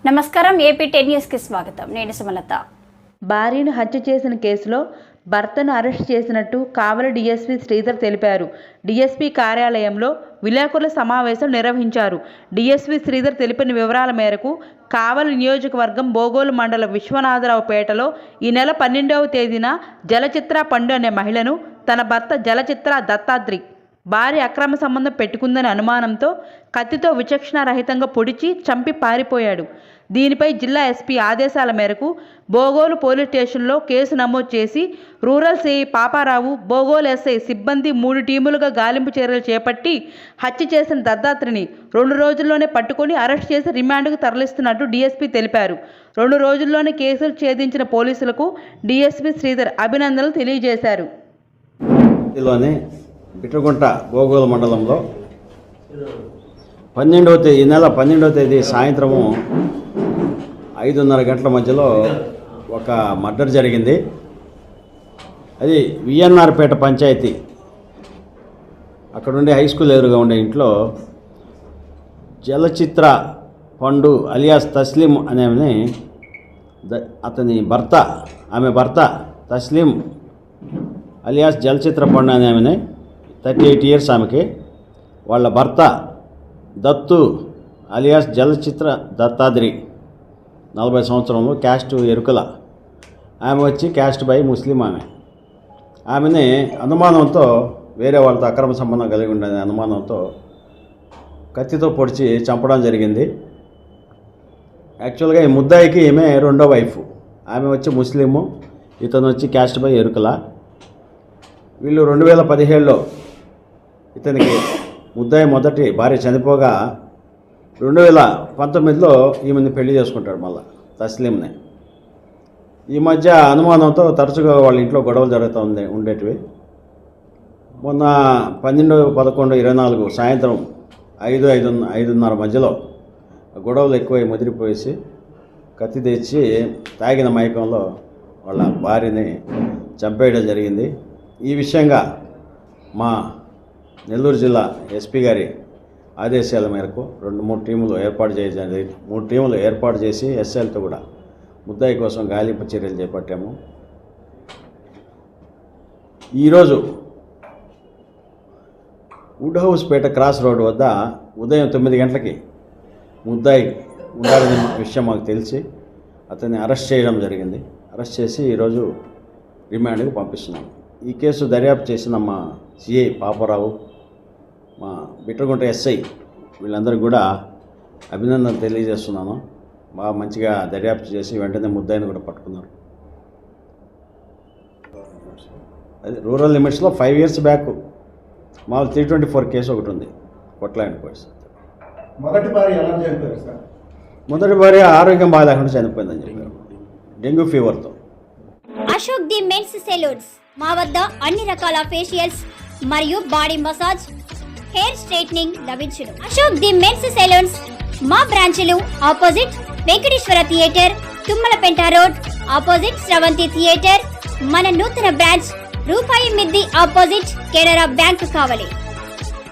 నమస్కారం, ఏపీ 10 న్యూస్కి స్వాగతం. నేను సుమలత. భార్యను హత్య చేసిన కేసులో భర్తను అరెస్ట్ చేసినట్టు కావలి డీఎస్పీ శ్రీధర్ తెలిపారు. డీఎస్పీ కార్యాలయంలో విలేకరుల సమావేశం నిర్వహించారు. డీఎస్పీ శ్రీధర్ తెలిపిన వివరాల మేరకు కావలి నియోజకవర్గం బోగోలు మండలం విశ్వనాథరావుపేటలో ఈ నెల 12వ తేదీన జలచిత్ర పండు అనే మహిళను తన భర్త జలచిత్ర దత్తాత్రి భార్య అక్రమ సంబంధం పెట్టుకుందనే అనుమానంతో కత్తితో విచక్షణారహితంగా పొడిచి చంపి పారిపోయాడు. దీనిపై జిల్లా ఎస్పీ ఆదేశాల మేరకు బోగోలు పోలీస్ స్టేషన్లో కేసు నమోదు చేసి rural CI Paparao, Bogolu SI సిబ్బంది 3 టీములుగా గాలింపు చర్యలు చేపట్టి హత్య చేసిన దత్తాత్రిని 2 రోజుల్లోనే పట్టుకొని అరెస్ట్ చేసి రిమాండ్కు తరలిస్తున్నట్టు డీఎస్పీ తెలిపారు. 2 రోజుల్లోనే కేసులు ఛేదించిన పోలీసులకు డీఎస్పీ శ్రీధర్ అభినందనలు తెలియజేశారు. బిట్రగుంట బోగోలు మండలంలో ఈ నెల 12వ తేదీ సాయంత్రము 5:30 గంటల మధ్యలో ఒక మర్డర్ జరిగింది. అది విఎన్ఆర్పేట పంచాయతీ అక్కడుండే హై స్కూల్ ఎదురుగా ఉండే ఇంట్లో జలచిత్ర పండు అలియాస్ తస్లీం అనేవి అతని భర్త, ఆమె భర్త తస్లీం అలియాస్ జలచిత్ర పండు అనేవిని 38 ఇయర్స్ ఆమెకి, వాళ్ళ భర్త దత్తు అలియాస్ జలచిత్ర దత్తాద్రి 40 సంవత్సరంలో, క్యాస్ట్ ఎరుకల. ఆమె వచ్చి క్యాస్ట్ బై ముస్లిం. ఆమెని అనుమానంతో వేరే వాళ్ళతో అక్రమ సంబంధం కలిగి ఉండే అనుమానంతో కత్తితో పొడిచి చంపడం జరిగింది. యాక్చువల్గా ఈ ముద్దాయికి ఈమె రెండో వైఫ్. ఆమె వచ్చి ముస్లిము, ఇతను వచ్చి క్యాస్ట్ బై ఎరుకల. వీళ్ళు 2017లో ఇతనికి ముద్దాయి మొదటి భార్య చనిపోగా 2019లో ఈమెని పెళ్లి చేసుకుంటాడు మళ్ళా తస్లీంని. ఈ మధ్య అనుమానంతో తరచుగా వాళ్ళ ఇంట్లో గొడవలు జరుగుతూ ఉండేటివి. మొన్న 12/11/24 సాయంత్రం 5:30 మధ్యలో గొడవలు ఎక్కువై ముదిరిపోయేసి కత్తి తెచ్చి తాగిన మైకంలో వాళ్ళ భార్యని చంపేయడం జరిగింది. ఈ విషయంగా మా నెల్లూరు జిల్లా ఎస్పీ గారి ఆదేశాల మేరకు 2-3 టీములు ఏర్పాటు చేసి ఎస్ఐలతో కూడా ముద్దాయి కోసం గాలింపు చర్యలు చేపట్టాము. ఈరోజు వుడ్ హౌస్ పేట క్రాస్ రోడ్ వద్ద ఉదయం 9 గంటలకి ముద్దాయి ఉండాలనే విషయం మాకు తెలిసి అతన్ని అరెస్ట్ చేయడం జరిగింది. అరెస్ట్ చేసి ఈరోజు రిమాండ్కి పంపిస్తున్నాం. ఈ కేసు దర్యాప్తు చేసిన మా సిఐ పాపారావు, మా బిట్రగుంట ఎస్ఐ వీళ్ళందరికీ కూడా అభినందనలు తెలియజేస్తున్నాను. బాగా మంచిగా దర్యాప్తు చేసి వెంటనే ముద్దాయిని కూడా పట్టుకున్నారు. అది రూరల్ లిమిట్స్లో 5 ఇయర్స్ బ్యాక్ మామూలు 324 కేసు ఒకటి ఉంది, కొట్లాంటి కేసు. మొదటి భార్య ఆరోగ్యం బాగాలేకుండా చనిపోయిందని చెప్పారు, డెంగ్యూ ఫీవర్తో. అశోక్ ది మెన్స్ సెలూన్స్ మా వద్ద అన్ని రకాల ఫేషియల్స్ మరియు బాడీ మసాజ్, హెయిర్ స్ట్రైట్నింగ్ లభించును. అశోక్ ది మెన్స్ సెలూన్స్ మా బ్రాంచ్లు opposite Venkateswara theatre, Tummalapenta road opposite Sravanthi theatre. మన నూతన బ్రాంచ్ రూపాయి మిద్ది ఆపోజిట్ కెనరా బ్యాంక్ కావలి.